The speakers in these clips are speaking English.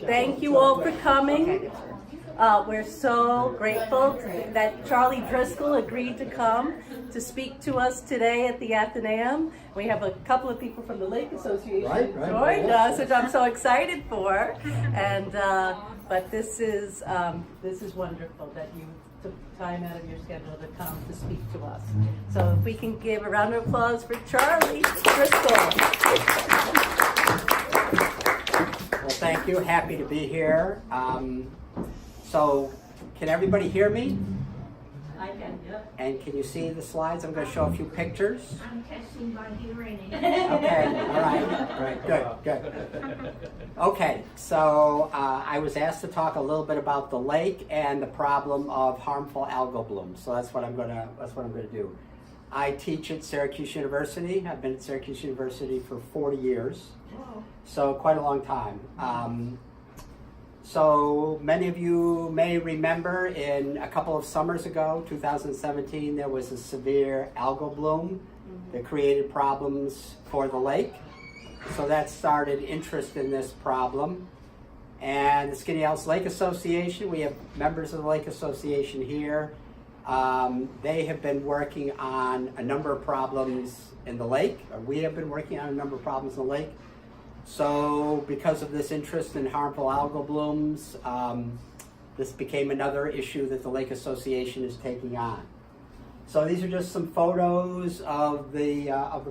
Thank you all for coming. We're so grateful that Charlie Driscoll agreed to come to speak to us today at the Athenaeum. We have a couple of people from the Lake Association joined us, which I'm so excited for. And but this is wonderful that you took time out of your schedule to come to speak to us. So if we can give a round of applause for Charlie Driscoll. Well, thank you. Happy to be here. So, can everybody hear me? I can, yeah. And can you see the slides? I'm going to show a few pictures. I'm testing my hearing. Okay, all right, good. Okay, so I was asked to talk a little bit about the lake and the problem of harmful algal blooms. So that's what I'm going to do. I teach at Syracuse University. I've been at Syracuse University for 40 years, so quite a long time. So many of you may remember in a couple of summers ago, 2017, there was a severe algal bloom that created problems for the lake. So that started interest in this problem. And the Skaneateles Lake Association, we have members of the Lake Association here. They have been working on a number of problems in the lake, or we have been working on a number of problems in the lake. So because of this interest in harmful algal blooms, this became another issue that the Lake Association is taking on. So these are just some photos of the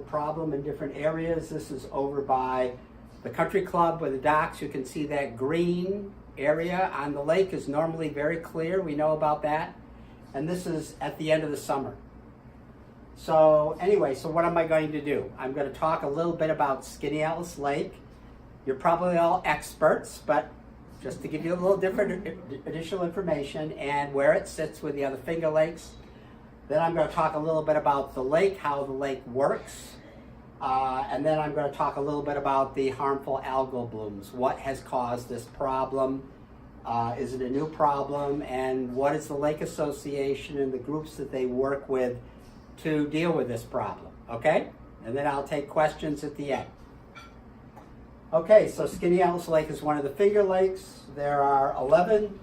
problem in different areas. This is over by the country club with the docks. You can see that green area on the lake is normally very clear. We know about that. And this is at the end of the summer. So anyway, so what am I going to do? I'm going to talk a little bit about Skaneateles Lake. You're probably all experts, but just to give you a little different additional information and where it sits with the other Finger Lakes. Then I'm going to talk a little bit about the lake, how the lake works. And then I'm going to talk a little bit about the harmful algal blooms. What has caused this problem? Is it a new problem? And what is the Lake Association and the groups that they work with to deal with this problem? Okay? And then I'll take questions at the end. Okay, so Skaneateles Lake is one of the Finger Lakes. There are 11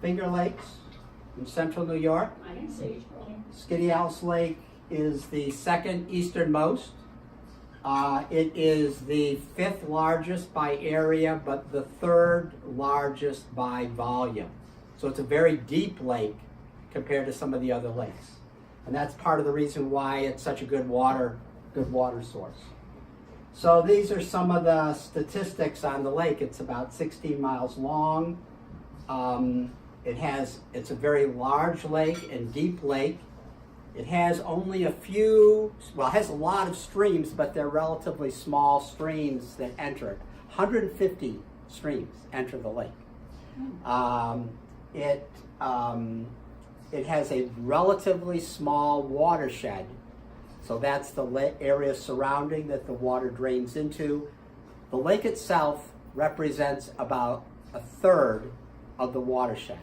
Finger Lakes in central New York. I can see. Skaneateles Lake is the second easternmost. It is the 5th largest by area, but the 3rd largest by volume. So it's a very deep lake compared to some of the other lakes. And that's part of the reason why it's such a good water source. So these are some of the statistics on the lake. It's about 16 miles long. It's a very large lake and deep lake. It has only a few, well, it has a lot of streams, but they're relatively small streams that enter it. 150 streams enter the lake. It has a relatively small watershed. So that's the area surrounding that the water drains into. The lake itself represents about 1/3 of the watershed.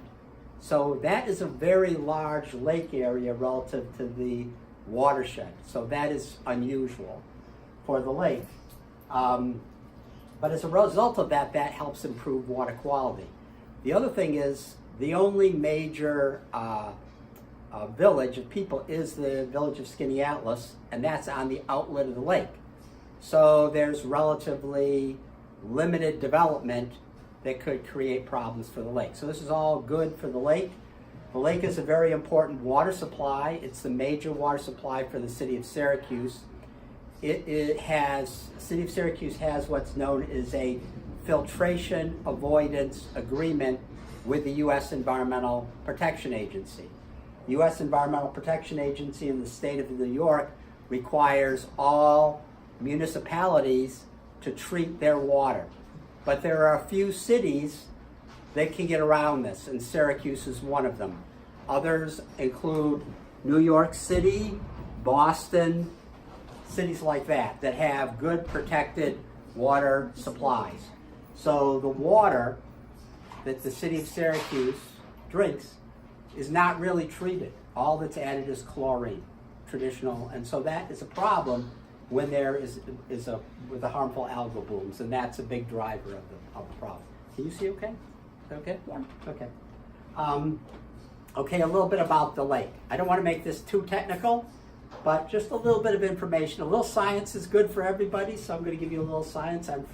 So that is a very large lake area relative to the watershed. So that is unusual for the lake. But as a result of that, that helps improve water quality. The other thing is the only major village of people is the village of Skaneateles, and that's on the outlet of the lake. So there's relatively limited development that could create problems for the lake. So this is all good for the lake. The lake is a very important water supply. It's the major water supply for the city of Syracuse. The city of Syracuse has what's known as a filtration avoidance agreement with the U.S. Environmental Protection Agency. The U.S. Environmental Protection Agency in the state of New York requires all municipalities to treat their water. But there are a few cities that can get around this, and Syracuse is one of them. Others include New York City, Boston, cities like that have good protected water supplies. So the water that the city of Syracuse drinks is not really treated. All that's added is chlorine, traditional, and so that is a problem when there is with the harmful algal blooms, and that's a big driver of the problem. Can you see okay? Okay? Yeah. Okay. Okay, a little bit about the lake. I don't want to make this too technical, but just a little bit of information. A little science is good for everybody, so I'm going to give you a little science on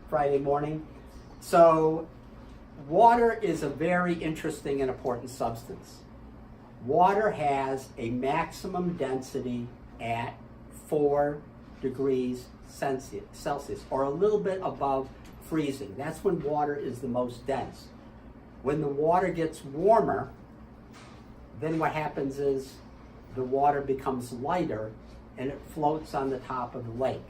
Friday morning. So, water is a very interesting and important substance. Water has a maximum density at 4 degrees Celsius, or a little bit above freezing. That's when water is the most dense. When the water gets warmer, then what happens is the water becomes lighter and it floats on the top of the lake.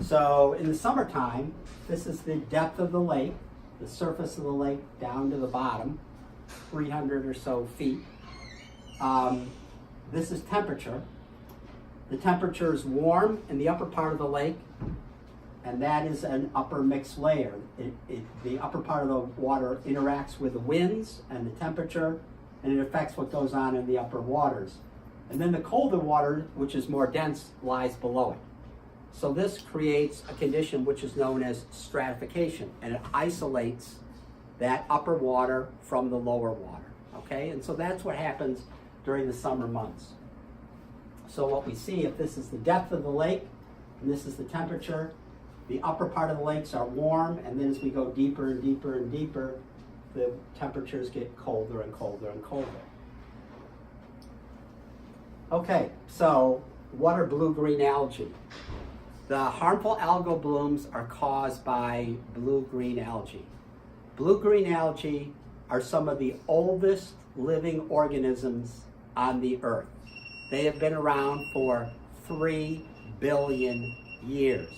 So in the summertime, this is the depth of the lake, the surface of the lake down to the bottom, 300 or so feet. This is temperature. The temperature is warm in the upper part of the lake, and that is an upper mixed layer. The upper part of the water interacts with the winds and the temperature, and it affects what goes on in the upper waters. And then the colder water, which is more dense, lies below it. So this creates a condition which is known as stratification, and it isolates that upper water from the lower water, okay? And so that's what happens during the summer months. So what we see, if this is the depth of the lake, and this is the temperature, the upper part of the lakes are warm, and then as we go deeper and deeper and deeper, the temperatures get colder and colder and colder. Okay, so what are blue-green algae? The harmful algal blooms are caused by blue-green algae. Blue-green algae are some of the oldest living organisms on the earth. They have been around for 3 billion years.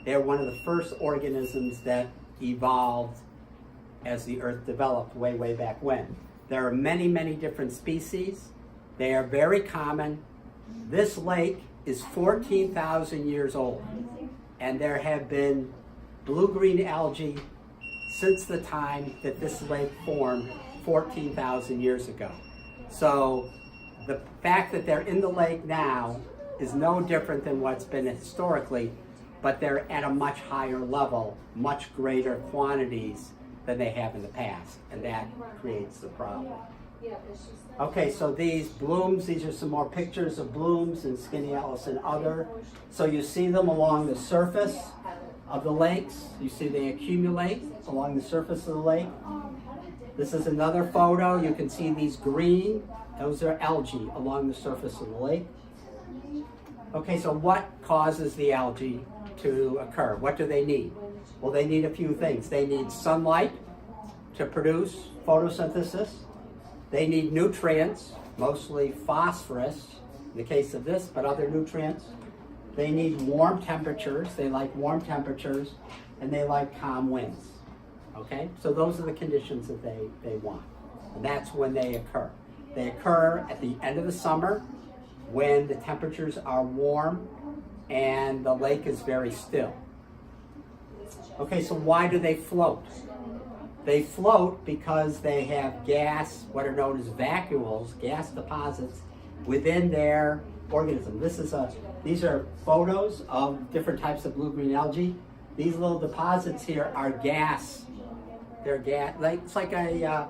They're one of the first organisms that evolved as the earth developed way, way back when. There are many, many different species. They are very common. This lake is 14,000 years old, and there have been blue-green algae since the time that this lake formed 14,000 years ago. So the fact that they're in the lake now is no different than what's been historically, but they're at a much higher level, much greater quantities than they have in the past, and that creates the problem. Okay, so these blooms, these are some more pictures of blooms in Skaneateles and other. So you see them along the surface of the lakes. You see they accumulate along the surface of the lake. This is another photo. You can see these green. Those are algae along the surface of the lake. Okay, so what causes the algae to occur? What do they need? Well, they need a few things. They need sunlight to produce photosynthesis. They need nutrients, mostly phosphorus, in the case of this, but other nutrients. They need warm temperatures. They like warm temperatures, and they like calm winds. Okay? So those are the conditions that they want. And that's when they occur. They occur at the end of the summer when the temperatures are warm and the lake is very still. Okay, so why do they float? They float because they have gas, what are known as vacuoles, gas deposits, within their organism. These are photos of different types of blue-green algae. These little deposits here are gas. They're gas. It's like a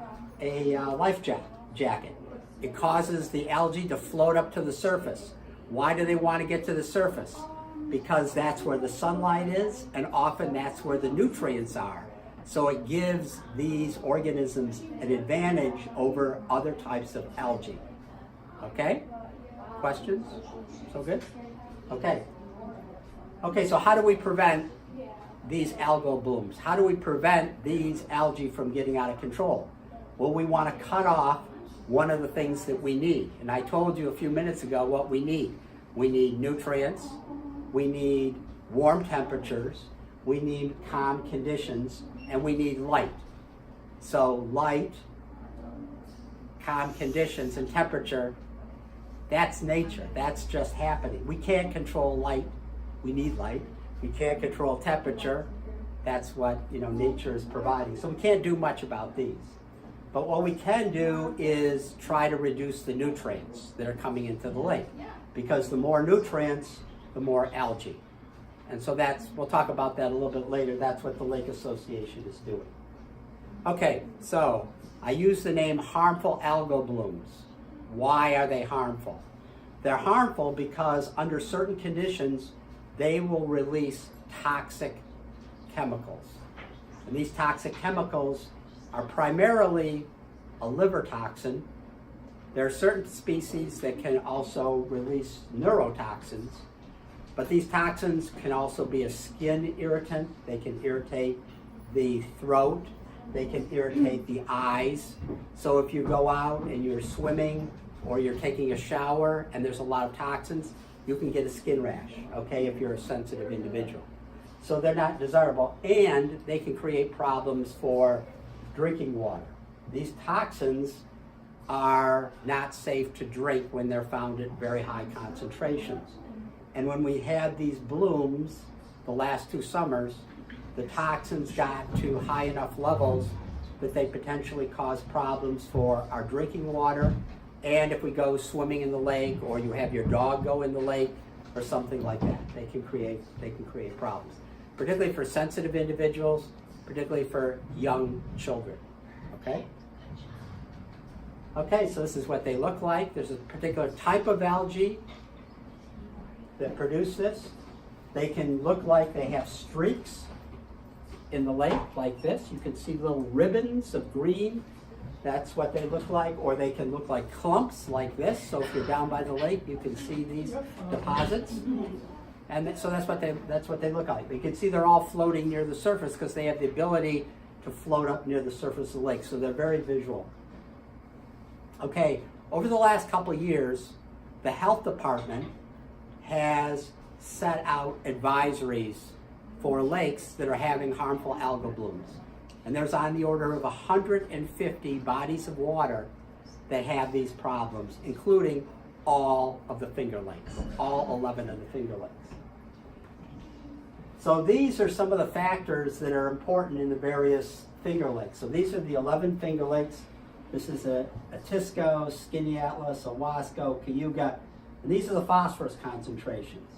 life jacket. It causes the algae to float up to the surface. Why do they want to get to the surface? Because that's where the sunlight is, and often that's where the nutrients are. So it gives these organisms an advantage over other types of algae. Okay? Questions? So good? Okay. Okay, so how do we prevent these algal blooms? How do we prevent these algae from getting out of control? Well, we want to cut off one of the things that we need. And I told you a few minutes ago what we need. We need nutrients. We need warm temperatures. We need calm conditions. And we need light. So light, calm conditions, and temperature, that's nature. That's just happening. We can't control light. We need light. We can't control temperature. That's what nature is providing. So we can't do much about these. But what we can do is try to reduce the nutrients that are coming into the lake. Because the more nutrients, the more algae. And so we'll talk about that a little bit later. That's what the Lake Association is doing. Okay, so I use the name harmful algal blooms. Why are they harmful? They're harmful because under certain conditions, they will release toxic chemicals. And these toxic chemicals are primarily a liver toxin. There are certain species that can also release neurotoxins, but these toxins can also be a skin irritant. They can irritate the throat. They can irritate the eyes. So if you go out and you're swimming or you're taking a shower and there's a lot of toxins, you can get a skin rash, okay, if you're a sensitive individual. So they're not desirable, and they can create problems for drinking water. These toxins are not safe to drink when they're found at very high concentrations. And when we had these blooms the last 2 summers, the toxins got to high enough levels that they potentially cause problems for our drinking water, and if we go swimming in the lake or you have your dog go in the lake or something like that, they can create problems, particularly for sensitive individuals, particularly for young children. Okay, so this is what they look like. There's a particular type of algae that produce this. They can look like they have streaks in the lake like this. You can see little ribbons of green. That's what they look like. Or they can look like clumps like this. So if you're down by the lake, you can see these deposits. And so that's what they look like. You can see they're all floating near the surface because they have the ability to float up near the surface of the lake. So they're very visual. Okay, over the last couple of years, the health department has set out advisories for lakes that are having harmful algal blooms. And there's on the order of 150 bodies of water that have these problems, including all of the Finger Lakes, all 11 of the Finger Lakes. So these are some of the factors that are important in the various Finger Lakes. So these are the 11 Finger Lakes. This is Atisco, Skaneateles, Owasco, Cayuga, and these are the phosphorus concentrations.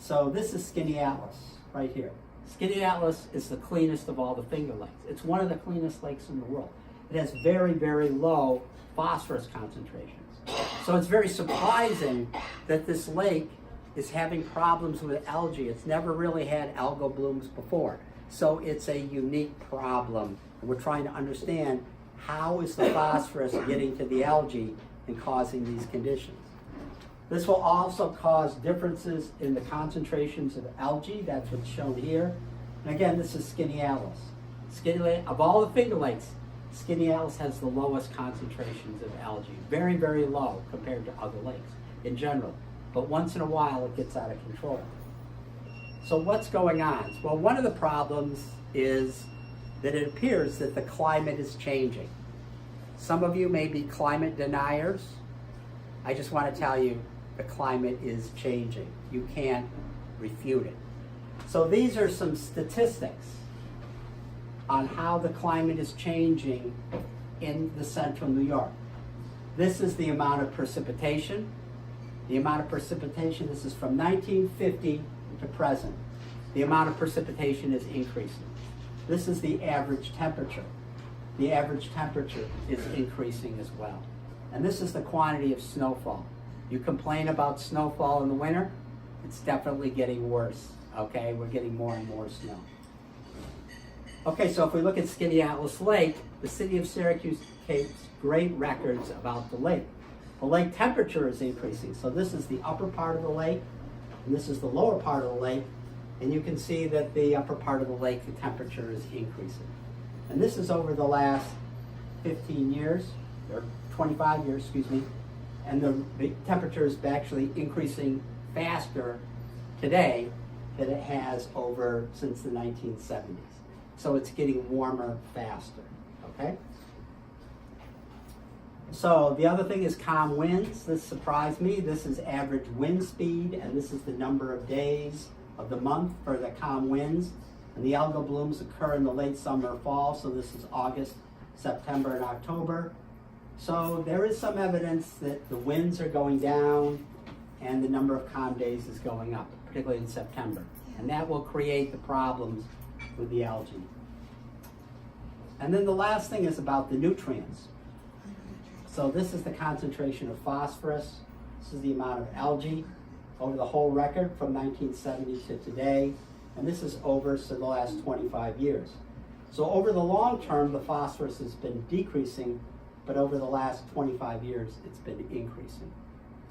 So this is Skaneateles right here. Skaneateles is the cleanest of all the Finger Lakes. It's one of the cleanest lakes in the world. It has very, very low phosphorus concentrations. So it's very surprising that this lake is having problems with algae. It's never really had algal blooms before. So it's a unique problem. And we're trying to understand how is the phosphorus getting to the algae and causing these conditions. This will also cause differences in the concentrations of algae. That's what's shown here. And again, this is Skaneateles. Of all the Finger Lakes, Skaneateles has the lowest concentrations of algae. Very, very low compared to other lakes in general. But once in a while, it gets out of control. So what's going on? Well, one of the problems is that it appears that the climate is changing. Some of you may be climate deniers. I just want to tell you the climate is changing. You can't refute it. So these are some statistics on how the climate is changing in the central New York. This is the amount of precipitation. The amount of precipitation, this is from 1950 to present. The amount of precipitation is increasing. This is the average temperature. The average temperature is increasing as well. And this is the quantity of snowfall. You complain about snowfall in the winter, it's definitely getting worse, okay? We're getting more and more snow. Okay, so if we look at Skaneateles Lake, the city of Syracuse keeps great records about the lake. The lake temperature is increasing. So this is the upper part of the lake, and this is the lower part of the lake. And you can see that the upper part of the lake, the temperature is increasing. And this is over the last 15 years, or 25 years, excuse me. And the temperature is actually increasing faster today than it has over since the 1970s. So it's getting warmer faster, okay? So the other thing is calm winds. This surprised me. This is average wind speed, and this is the number of days of the month for the calm winds. And the algal blooms occur in the late summer or fall, so this is August, September, and October. So there is some evidence that the winds are going down and the number of calm days is going up, particularly in September. And that will create the problems with the algae. And then the last thing is about the nutrients. So this is the concentration of phosphorus. This is the amount of algae over the whole record from 1970 to today. And this is over the last 25 years. So over the long term, the phosphorus has been decreasing, but over the last 25 years, it's been increasing.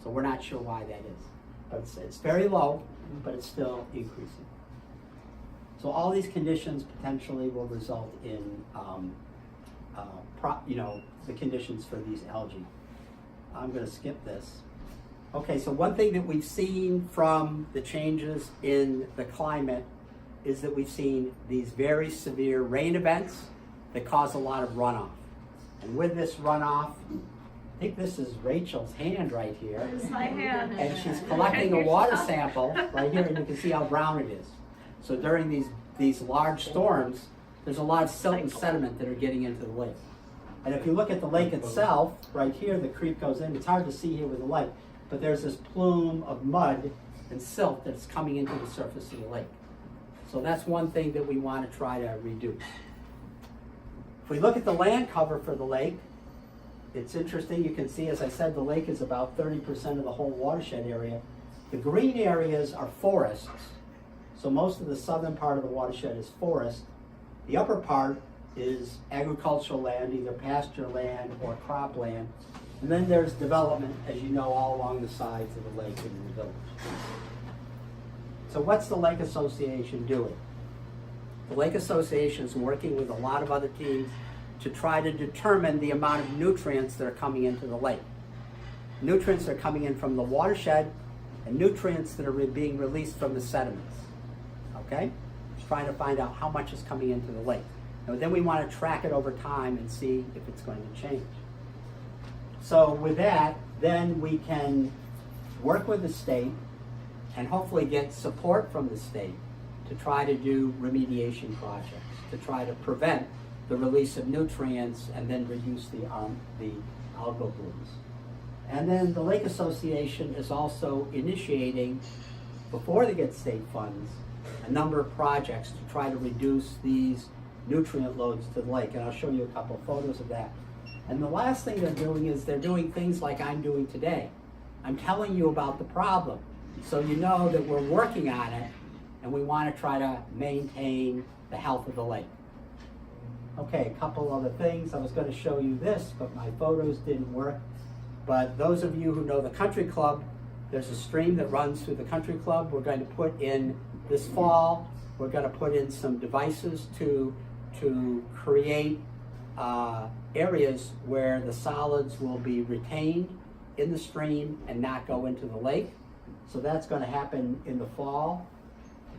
So we're not sure why that is. But it's very low, but it's still increasing. So all these conditions potentially will result in, the conditions for these algae. I'm going to skip this. Okay, so one thing that we've seen from the changes in the climate is that we've seen these very severe rain events that cause a lot of runoff. And with this runoff, I think this is Rachel's hand right here. It's my hand. And she's collecting a water sample right here, and you can see how brown it is. So during these large storms, there's a lot of silt and sediment that are getting into the lake. And if you look at the lake itself, right here, the creek goes in. It's hard to see here with the light, but there's this plume of mud and silt that's coming into the surface of the lake. So that's one thing that we want to try to reduce. If we look at the land cover for the lake, it's interesting. You can see, as I said, the lake is about 30% of the whole watershed area. The green areas are forests. So most of the southern part of the watershed is forest. The upper part is agricultural land, either pasture land or cropland. And then there's development, as you know, all along the sides of the lake and the village. So what's the Lake Association doing? The Lake Association is working with a lot of other teams to try to determine the amount of nutrients that are coming into the lake. Nutrients that are coming in from the watershed and nutrients that are being released from the sediments. Okay? Just trying to find out how much is coming into the lake. And then we want to track it over time and see if it's going to change. So with that, then we can work with the state and hopefully get support from the state to try to do remediation projects, to try to prevent the release of nutrients and then reduce the algal blooms. And then the Lake Association is also initiating, before they get state funds, a number of projects to try to reduce these nutrient loads to the lake. And I'll show you a couple photos of that. And the last thing they're doing is they're doing things like I'm doing today. I'm telling you about the problem, so you know that we're working on it and we want to try to maintain the health of the lake. Okay, a couple other things. I was going to show you this, but my photos didn't work. But those of you who know the country club, there's a stream that runs through the country club. We're going to put in this fall, we're going to put in some devices to create areas where the solids will be retained in the stream and not go into the lake. So that's going to happen in the fall.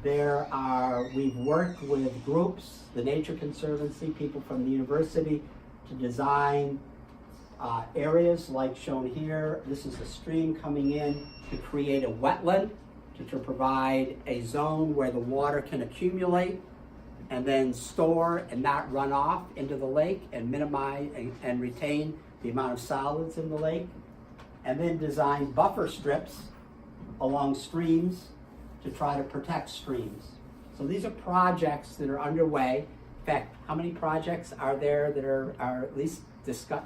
We've worked with groups, the Nature Conservancy, people from the university, to design areas like shown here. This is a stream coming in to create a wetland, to provide a zone where the water can accumulate and then store and not run off into the lake and minimize and retain the amount of solids in the lake. And then design buffer strips along streams to try to protect streams. So these are projects that are underway. In fact, how many projects are there that are at least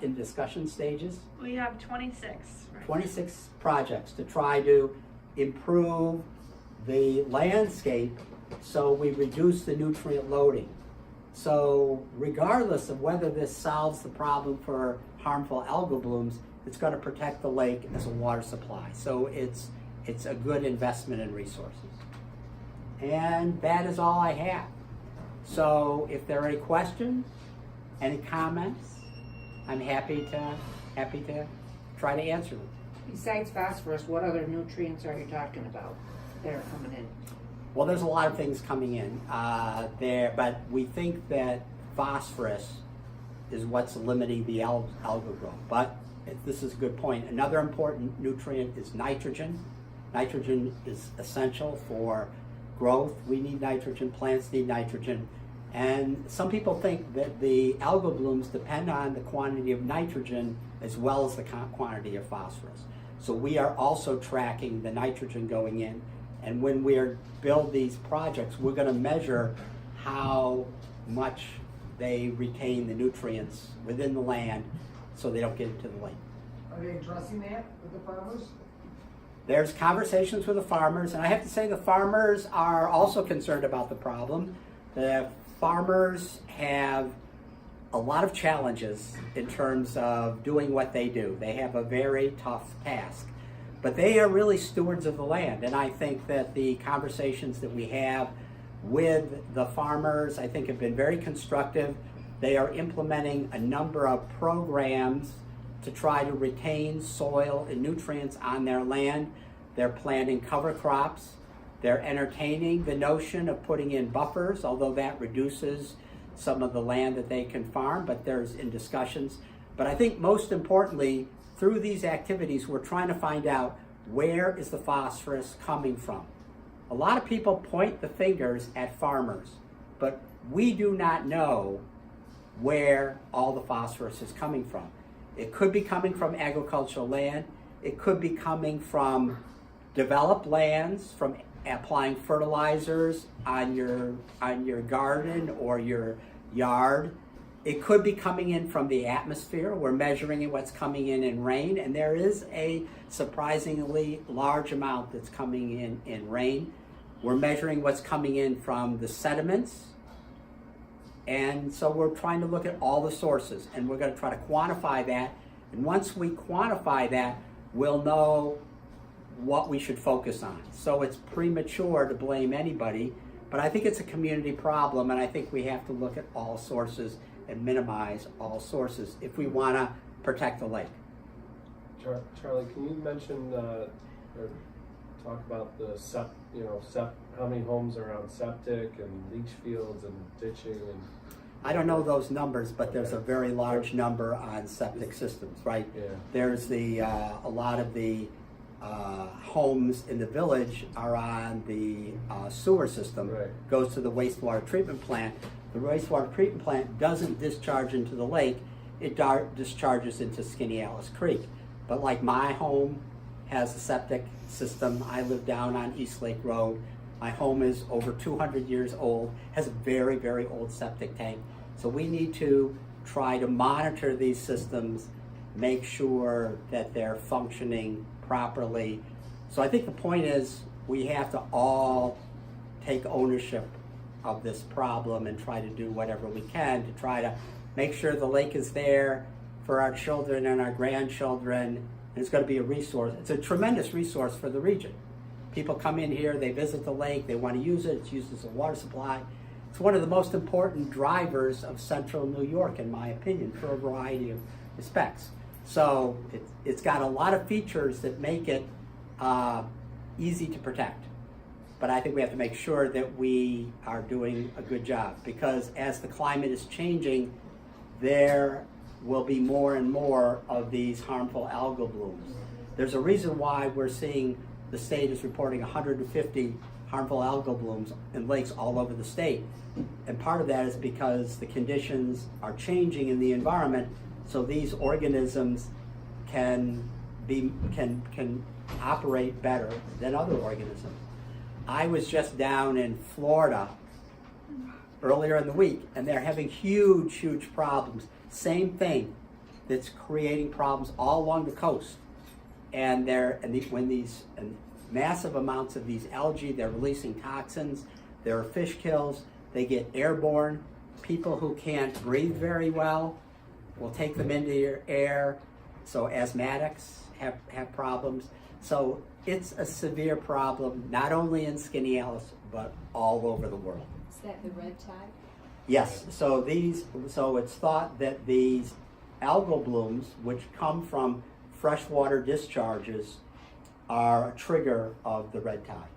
in discussion stages? We have 26. Right? 26 projects to try to improve the landscape so we reduce the nutrient loading. So regardless of whether this solves the problem for harmful algal blooms, it's going to protect the lake as a water supply. So it's a good investment in resources. And that is all I have. So if there are any questions, any comments, I'm happy to try to answer them. Besides phosphorus, what other nutrients are you talking about that are coming in? Well, there's a lot of things coming in there, but we think that phosphorus is what's limiting the algal growth. But this is a good point. Another important nutrient is nitrogen. Nitrogen is essential for growth. We need nitrogen, plants need nitrogen. And some people think that the algal blooms depend on the quantity of nitrogen as well as the quantity of phosphorus. So we are also tracking the nitrogen going in. And when we build these projects, we're going to measure how much they retain the nutrients within the land so they don't get into the lake. Are they addressing that with the farmers? There's conversations with the farmers, and I have to say the farmers are also concerned about the problem. The farmers have a lot of challenges in terms of doing what they do. They have a very tough task, but they are really stewards of the land, and I think that the conversations that we have with the farmers, I think, have been very constructive. They are implementing a number of programs to try to retain soil and nutrients on their land. They're planting cover crops. They're entertaining the notion of putting in buffers, although that reduces some of the land that they can farm, but there's in discussions. But I think most importantly, through these activities, we're trying to find out where is the phosphorus coming from. A lot of people point the fingers at farmers, but we do not know where all the phosphorus is coming from. It could be coming from agricultural land. It could be coming from developed lands, from applying fertilizers on your garden or your yard. It could be coming in from the atmosphere. We're measuring what's coming in rain, and there is a surprisingly large amount that's coming in rain. We're measuring what's coming in from the sediments. And so we're trying to look at all the sources, and we're going to try to quantify that. And once we quantify that, we'll know what we should focus on. So it's premature to blame anybody, but I think it's a community problem, and I think we have to look at all sources and minimize all sources if we want to protect the lake. Charlie, can you mention or talk about the how many homes are on septic and leach fields and ditching and? I don't know those numbers, but there's a very large number on septic systems, right? Yeah. There's a lot of the homes in the village are on the sewer system, Right. goes to the wastewater treatment plant. The wastewater treatment plant doesn't discharge into the lake, it discharges into Skaneateles Creek. But like my home has a septic system, I live down on East Lake Road. My home is over 200 years old, has a very, very old septic tank. So we need to try to monitor these systems, make sure that they're functioning properly. So I think the point is we have to all take ownership of this problem and try to do whatever we can to try to make sure the lake is there for our children and our grandchildren. And it's going to be a resource. It's a tremendous resource for the region. People come in here, they visit the lake, they want to use it, it's used as a water supply. It's one of the most important drivers of central New York, in my opinion, for a variety of respects. So it's got a lot of features that make it easy to protect. But I think we have to make sure that we are doing a good job, because as the climate is changing, there will be more and more of these harmful algal blooms. There's a reason why we're seeing the state is reporting 150 harmful algal blooms in lakes all over the state. And part of that is because the conditions are changing in the environment, so these organisms can operate better than other organisms. I was just down in Florida earlier in the week, and they're having huge problems. Same thing that's creating problems all along the coast. And when these massive amounts of these algae, they're releasing toxins, there are fish kills, they get airborne. People who can't breathe very well will take them into your air. So asthmatics have problems. So it's a severe problem, not only in Skaneateles, but all over the world. Is that the red tide? Yes, so it's thought that these algal blooms, which come from freshwater discharges, are a trigger of the red tide.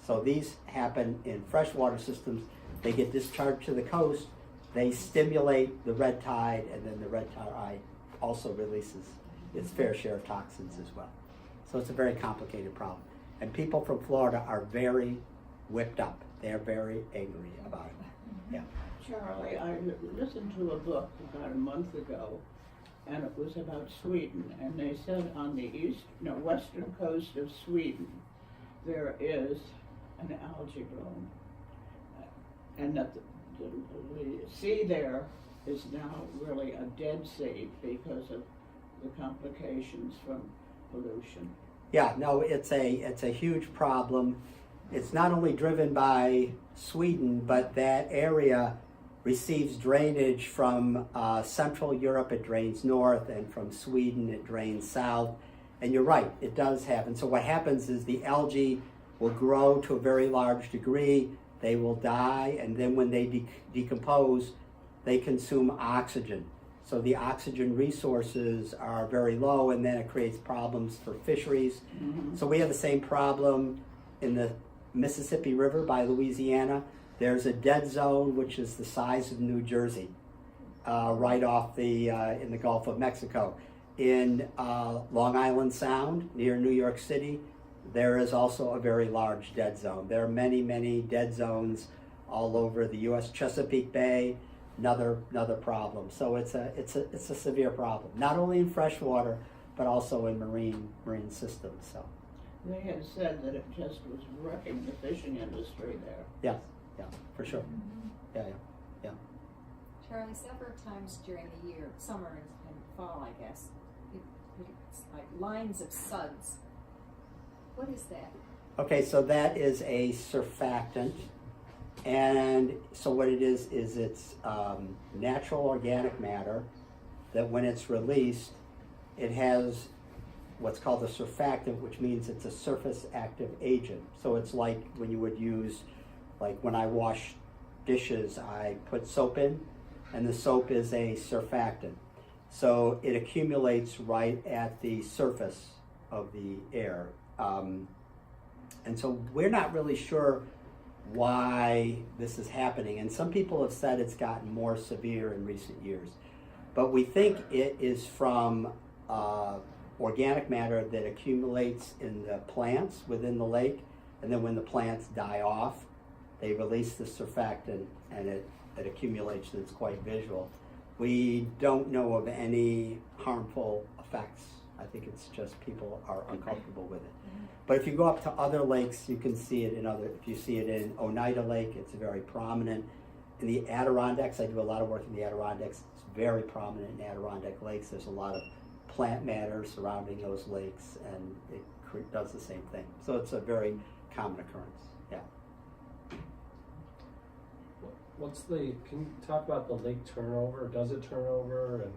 So these happen in freshwater systems. They get discharged to the coast, they stimulate the red tide, and then the red tide also releases its fair share of toxins as well. So it's a very complicated problem. And people from Florida are very whipped up. They're very angry about it. Yeah. Charlie, I listened to a book about a month ago, and it was about Sweden, and they said on the western coast of Sweden, there is an algae bloom, and that the sea there is now really a dead sea because of the complications from pollution. Yeah, no, it's a huge problem. It's not only driven by Sweden, but that area receives drainage from Central Europe. It drains north, and from Sweden it drains south. And you're right, it does happen. So what happens is the algae will grow to a very large degree. They will die, and then when they decompose, they consume oxygen. So the oxygen resources are very low, and then it creates problems for fisheries. Mm-hmm. So we have the same problem in the Mississippi River by Louisiana. There's a dead zone which is the size of New Jersey, right off in the Gulf of Mexico. In Long Island Sound near New York City, there is also a very large dead zone. There are many, many dead zones all over the U.S. Chesapeake Bay. Another problem. So it's a severe problem, not only in freshwater, but also in marine systems. So They had said that it just was wrecking the fishing industry there. yeah, for sure. Yeah. Charlie, several times during the year, summer and fall, I guess, it's like lines of suds. What is that? Okay, so that is a surfactant. And so what it is it's natural organic matter that when it's released, it has what's called a surfactant, which means it's a surface active agent. So it's like when you would use, like when I wash dishes, I put soap in, and the soap is a surfactant. So it accumulates right at the surface of the air. And so we're not really sure why this is happening, and some people have said it's gotten more severe in recent years, but we think it is from organic matter that accumulates in the plants within the lake, and then when the plants die off, they release the surfactant, and it accumulates, and it's quite visual. We don't know of any harmful effects. I think it's just people are uncomfortable with it. But if you go up to other lakes, you can see it if you see it in Oneida Lake, it's very prominent. In the Adirondacks, I do a lot of work in the Adirondacks, it's very prominent in Adirondack lakes. There's a lot of plant matter surrounding those lakes, and it does the same thing. So it's a very common occurrence, yeah. Can you talk about the lake turnover? Does it turn over? And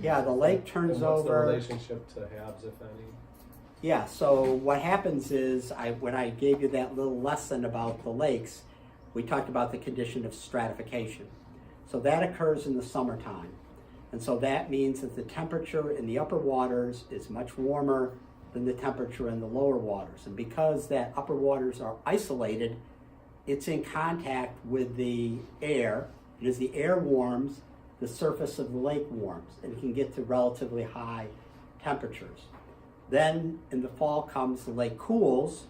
Yeah, the lake turns and what's over. the relationship to HABs, if any? Yeah, so what happens is, when I gave you that little lesson about the lakes, we talked about the condition of stratification. So that occurs in the summertime. And so that means that the temperature in the upper waters is much warmer than the temperature in the lower waters. And because that upper waters are isolated, it's in contact with the air. And as the air warms, the surface of the lake warms, and it can get to relatively high temperatures. Then in the fall comes, the lake cools,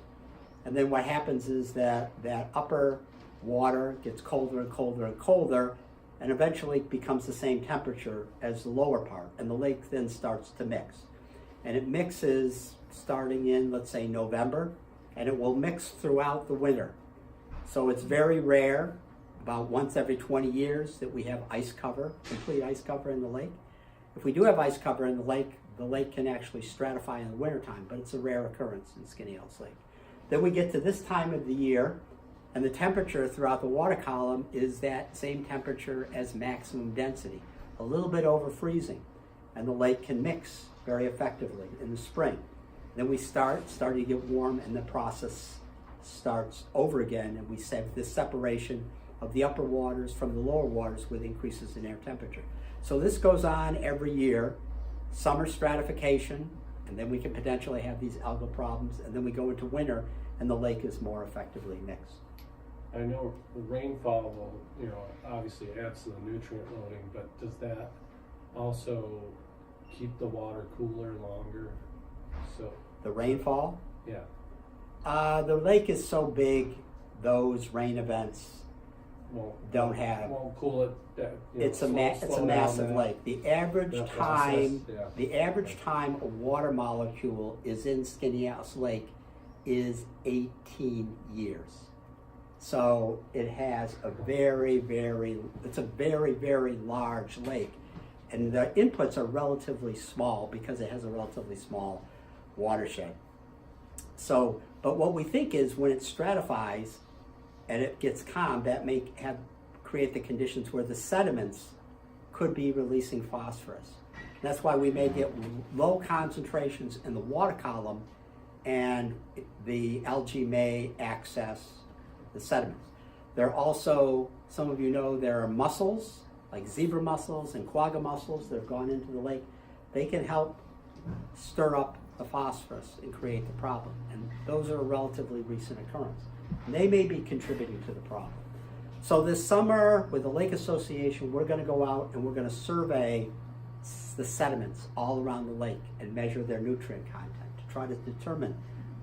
and then what happens is that upper water gets colder and colder and colder, and eventually becomes the same temperature as the lower part, and the lake then starts to mix. And it mixes starting in, let's say, November, and it will mix throughout the winter. So it's very rare, about once every 20 years, that we have ice cover, complete ice cover in the lake. If we do have ice cover in the lake can actually stratify in the wintertime, but it's a rare occurrence in Skaneateles Lake. Then we get to this time of the year, and the temperature throughout the water column is that same temperature as maximum density, a little bit over freezing, and the lake can mix very effectively in the spring. Then we start to get warm, and the process starts over again, and we have this separation of the upper waters from the lower waters with increases in air temperature. So this goes on every year. Summer stratification, and then we can potentially have these algal problems, and then we go into winter, and the lake is more effectively mixed. I know the rainfall will, obviously adds to the nutrient loading, but does that also keep the water cooler longer? So The rainfall, yeah, the lake is so big, those rain events won't cool it. it's a massive lake. The average The time, process, yeah. the average time a water molecule is in Skaneateles Lake is 18 years. So it has a very, it's a very, very large lake. And the inputs are relatively small because it has a relatively small watershed. So, but what we think is when it stratifies and it gets calm, that may create the conditions where the sediments could be releasing phosphorus. That's why we may get low concentrations in the water column, and the algae may access the sediments. There are also, some of you know, there are mussels, like zebra mussels and quagga mussels that have gone into the lake. They can help stir up the phosphorus and create the problem. And those are a relatively recent occurrence. And they may be contributing to the problem. So this summer, with the Lake Association, we're going to go out and we're going to survey the sediments all around the lake and measure their nutrient content to try to determine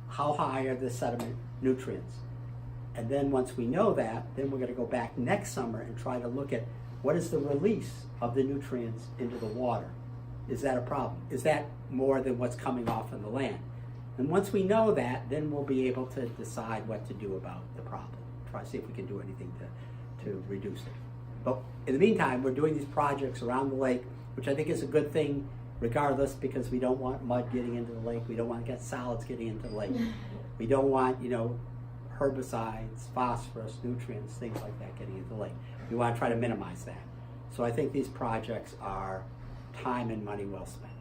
how high are the sediment nutrients. And then once we know that, then we're going to go back next summer and try to look at what is the release of the nutrients into the water. Is that a problem? Is that more than what's coming off in the land? And once we know that, then we'll be able to decide what to do about the problem. Try to see if we can do anything to reduce it. But in the meantime, we're doing these projects around the lake, which I think is a good thing regardless, because we don't want mud getting into the lake. We don't want to get solids getting into the lake. We don't want, herbicides, phosphorus, nutrients, things like that getting into the lake. We want to try to minimize that. So I think these projects are time and money well spent.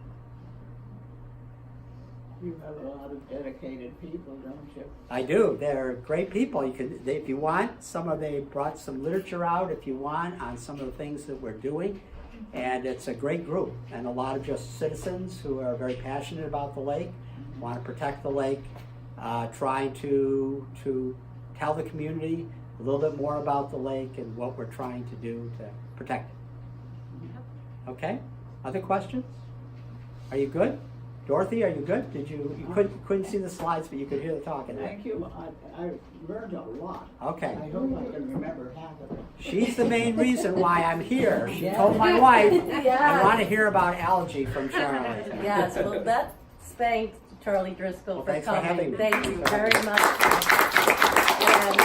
You have a lot of dedicated people, don't you? I do. They're great people. If you want, they brought some literature out if you want on some of the things that we're doing. And it's a great group, and a lot of just citizens who are very passionate about the lake, want to protect the lake, trying to tell the community a little bit more about the lake and what we're trying to do to protect it. Okay? Other questions? Are you good? Dorothy, are you good? You couldn't see the slides, but you could hear the talking. Thank you. I learned a lot. Okay. I hope I can remember half of it. She's the main reason why I'm here. She told my wife, I want to hear about algae from Charlie. Yes, well, that spanked Charlie Driscoll for thanks for coming. having me. Thank you very much. And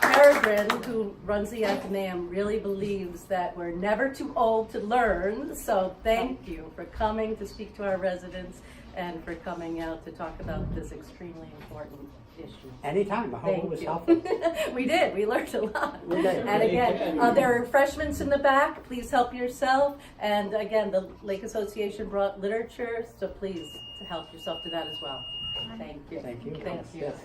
Peregrine, who runs the Athenaeum, really believes that we're never too old to learn. So thank you for coming to speak to our residents and for coming out to talk about this extremely important issue. Anytime. I hope it was Thank helpful. you. We did. We learned a lot. We did. And again, there are refreshments in the back. Please help yourself. And again, the Lake Association brought literature, so please help yourself to that as well. Thank you. Thank you. Thank you. Yes.